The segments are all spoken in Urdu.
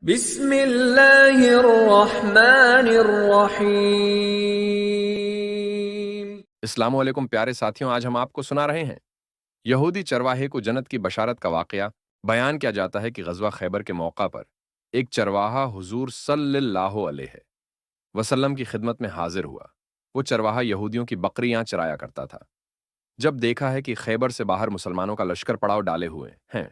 بسم اللہ الرحمن الرحیم۔ السلام علیکم پیارے ساتھیوں، آج ہم آپ کو سنا رہے ہیں یہودی چرواہے کو جنت کی بشارت کا واقعہ۔ بیان کیا جاتا ہے کہ غزوہ خیبر کے موقع پر ایک چرواہا حضور صلی اللہ علیہ وسلم کی خدمت میں حاضر ہوا۔ وہ چرواہا یہودیوں کی بکریاں چرایا کرتا تھا۔ جب دیکھا ہے کہ خیبر سے باہر مسلمانوں کا لشکر پڑاؤ ڈالے ہوئے ہیں،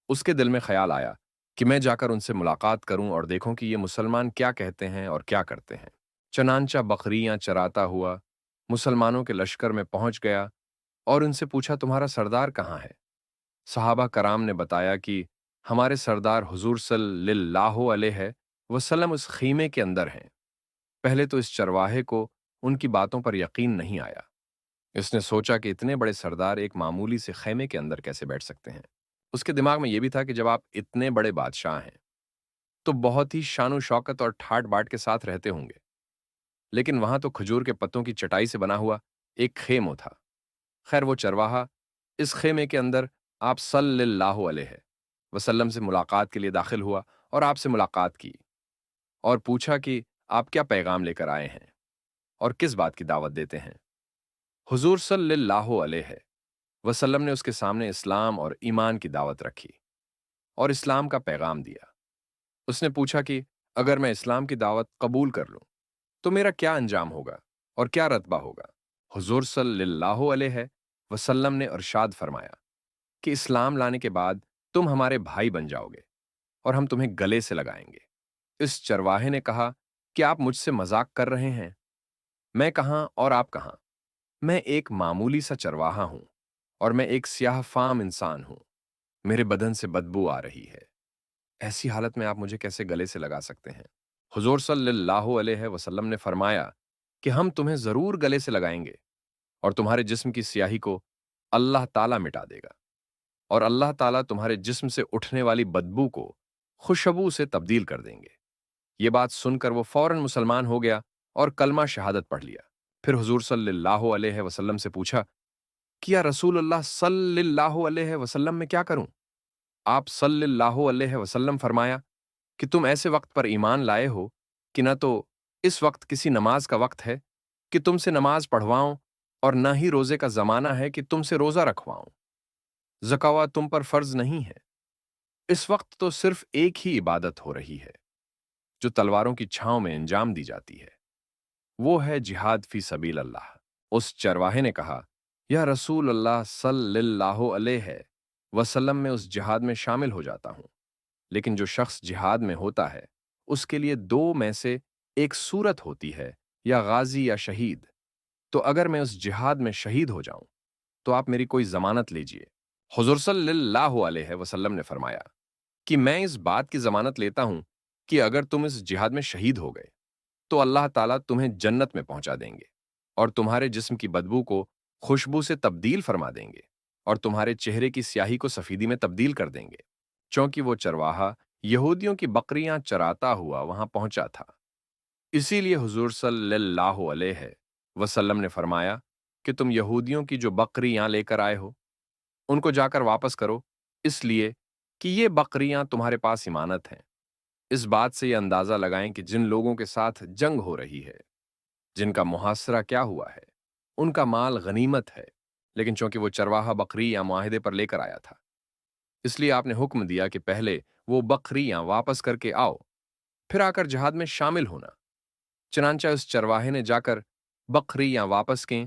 اس کے دل میں خیال آیا کہ میں جا کر ان سے ملاقات کروں اور دیکھوں کہ یہ مسلمان کیا کہتے ہیں اور کیا کرتے ہیں۔ چنانچہ بکریاں چراتا ہوا مسلمانوں کے لشکر میں پہنچ گیا اور ان سے پوچھا، تمہارا سردار کہاں ہے؟ صحابہ کرام نے بتایا کہ ہمارے سردار حضور صلی اللہ علیہ وسلم اس خیمے کے اندر ہیں۔ پہلے تو اس چرواہے کو ان کی باتوں پر یقین نہیں آیا۔ اس نے سوچا کہ اتنے بڑے سردار ایک معمولی سے خیمے کے اندر کیسے بیٹھ سکتے ہیں۔ اس کے دماغ میں یہ بھی تھا کہ جب آپ اتنے بڑے بادشاہ ہیں تو بہت ہی شان و شوکت اور ٹھاٹ باٹ کے ساتھ رہتے ہوں گے، لیکن وہاں تو کھجور کے پتوں کی چٹائی سے بنا ہوا ایک خیمہ تھا۔ خیر، وہ چرواہا اس خیمے کے اندر آپ صلی اللہ علیہ وسلم سے ملاقات کے لیے داخل ہوا اور آپ سے ملاقات کی اور پوچھا کہ آپ کیا پیغام لے کر آئے ہیں اور کس بات کی دعوت دیتے ہیں۔ حضور صلی اللہ علیہ وسلم نے اس کے سامنے اسلام اور ایمان کی دعوت رکھی اور اسلام کا پیغام دیا۔ اس نے پوچھا کہ اگر میں اسلام کی دعوت قبول کر لوں تو میرا کیا انجام ہوگا اور کیا رتبہ ہوگا؟ حضور صلی اللہ علیہ وسلم نے ارشاد فرمایا کہ اسلام لانے کے بعد تم ہمارے بھائی بن جاؤ گے اور ہم تمہیں گلے سے لگائیں گے۔ اس چرواہے نے کہا کہ آپ مجھ سے مذاق کر رہے ہیں؟ میں کہاں اور آپ کہاں؟ میں ایک معمولی سا چرواہا ہوں اور میں ایک سیاہ فام انسان ہوں۔ میرے بدن سے بدبو آ رہی ہے۔ ایسی حالت میں آپ مجھے کیسے گلے سے لگا سکتے ہیں؟ حضور صلی اللہ علیہ وسلم نے فرمایا کہ ہم تمہیں ضرور گلے سے لگائیں گے اور تمہارے جسم کی سیاہی کو اللہ تعالیٰ مٹا دے گا، اور اللہ تعالیٰ تمہارے جسم سے اٹھنے والی بدبو کو خوشبو سے تبدیل کر دیں گے۔ یہ بات سن کر وہ فوراً مسلمان ہو گیا اور کلمہ شہادت پڑھ لیا۔ پھر حضور صلی اللہ علیہ وسلم سے پوچھا کہ یا رسول اللہ صلی اللہ علیہ وسلم میں کیا کروں؟ آپ صلی اللہ علیہ وسلم فرمایا کہ تم ایسے وقت پر ایمان لائے ہو کہ نہ تو اس وقت کسی نماز کا وقت ہے کہ تم سے نماز پڑھواؤں اور نہ ہی روزے کا زمانہ ہے کہ تم سے روزہ رکھواؤں۔ زکوٰۃ تم پر فرض نہیں ہے۔ اس وقت تو صرف ایک ہی عبادت ہو رہی ہے جو تلواروں کی چھاؤں میں انجام دی جاتی ہے، وہ ہے جہاد فی سبیل اللہ۔ اس چرواہے نے کہا، یا رسول اللہ صلی اللہ علیہ وسلم میں اس جہاد میں شامل ہو جاتا ہوں، لیکن جو شخص جہاد میں ہوتا ہے اس کے لیے دو میں سے ایک صورت ہوتی ہے، یا غازی یا شہید۔ تو اگر میں اس جہاد میں شہید ہو جاؤں تو آپ میری کوئی ضمانت لیجئے۔ حضور صلی اللہ علیہ وسلم نے فرمایا کہ میں اس بات کی ضمانت لیتا ہوں کہ اگر تم اس جہاد میں شہید ہو گئے تو اللہ تعالیٰ تمہیں جنت میں پہنچا دیں گے اور تمہارے جسم کی بدبو کو خوشبو سے تبدیل فرما دیں گے اور تمہارے چہرے کی سیاہی کو سفیدی میں تبدیل کر دیں گے۔ چونکہ وہ چرواہا یہودیوں کی بکریاں چراتا ہوا وہاں پہنچا تھا، اسی لیے حضور صلی اللہ علیہ وسلم نے فرمایا کہ تم یہودیوں کی جو بکریاں لے کر آئے ہو ان کو جا کر واپس کرو، اس لیے کہ یہ بکریاں تمہارے پاس امانت ہیں۔ اس بات سے یہ اندازہ لگائیں کہ جن لوگوں کے ساتھ جنگ ہو رہی ہے، جن کا محاصرہ کیا ہوا ہے، ان کا مال غنیمت ہے، لیکن چونکہ وہ چرواہا بکری یا معاہدے پر لے کر آیا تھا، اس لیے آپ نے حکم دیا کہ پہلے وہ بکریاں واپس کر کے آؤ، پھر آ کر جہاد میں شامل ہونا۔ چنانچہ اس چرواہے نے جا کر بکریاں واپس کیں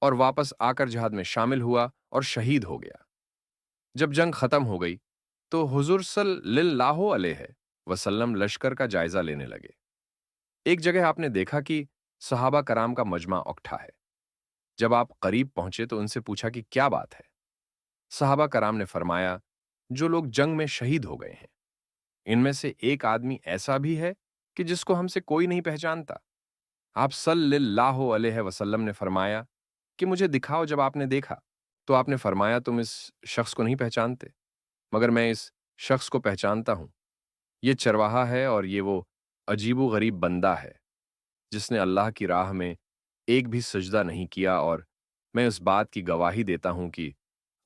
اور واپس آ کر جہاد میں شامل ہوا اور شہید ہو گیا۔ جب جنگ ختم ہو گئی تو حضور صلی اللہ علیہ وسلم لشکر کا جائزہ لینے لگے۔ ایک جگہ آپ نے دیکھا کہ صحابہ کرام کا مجمع اکٹھا ہے۔ جب آپ قریب پہنچے تو ان سے پوچھا کہ کیا بات ہے؟ صحابہ کرام نے فرمایا، جو لوگ جنگ میں شہید ہو گئے ہیں ان میں سے ایک آدمی ایسا بھی ہے کہ جس کو ہم سے کوئی نہیں پہچانتا۔ آپ صلی اللہ علیہ وسلم نے فرمایا کہ مجھے دکھاؤ۔ جب آپ نے دیکھا تو آپ نے فرمایا، تم اس شخص کو نہیں پہچانتے، مگر میں اس شخص کو پہچانتا ہوں۔ یہ چرواہا ہے اور یہ وہ عجیب و غریب بندہ ہے جس نے اللہ کی راہ میں ایک بھی سجدہ نہیں کیا، اور میں اس بات کی گواہی دیتا ہوں کہ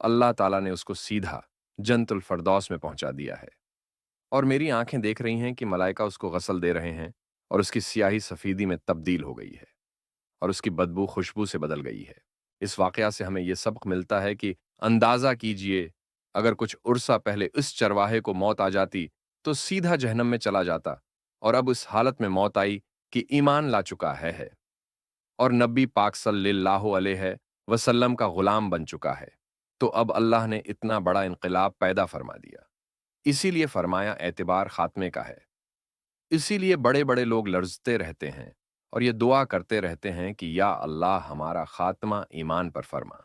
اللہ تعالیٰ نے اس کو سیدھا جنت الفردوس میں پہنچا دیا ہے اور میری آنکھیں دیکھ رہی ہیں کہ ملائکہ اس کو غسل دے رہے ہیں اور اس کی سیاہی سفیدی میں تبدیل ہو گئی ہے اور اس کی بدبو خوشبو سے بدل گئی ہے۔ اس واقعہ سے ہمیں یہ سبق ملتا ہے کہ اندازہ کیجئے اگر کچھ عرصہ پہلے اس چرواہے کو موت آ جاتی تو سیدھا جہنم میں چلا جاتا، اور اب اس حالت میں موت آئی کہ ایمان لا چکا ہے اور نبی پاک صلی اللہ علیہ وسلم کا غلام بن چکا ہے، تو اب اللہ نے اتنا بڑا انقلاب پیدا فرما دیا۔ اسی لیے فرمایا اعتبار خاتمے کا ہے۔ اسی لیے بڑے بڑے لوگ لرزتے رہتے ہیں اور یہ دعا کرتے رہتے ہیں کہ یا اللہ ہمارا خاتمہ ایمان پر فرما۔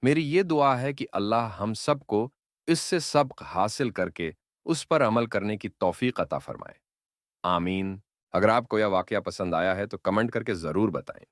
میری یہ دعا ہے کہ اللہ ہم سب کو اس سے سبق حاصل کر کے اس پر عمل کرنے کی توفیق عطا فرمائے۔ آمین۔ اگر آپ کو یہ واقعہ پسند آیا ہے تو کمنٹ کر کے ضرور بتائیں۔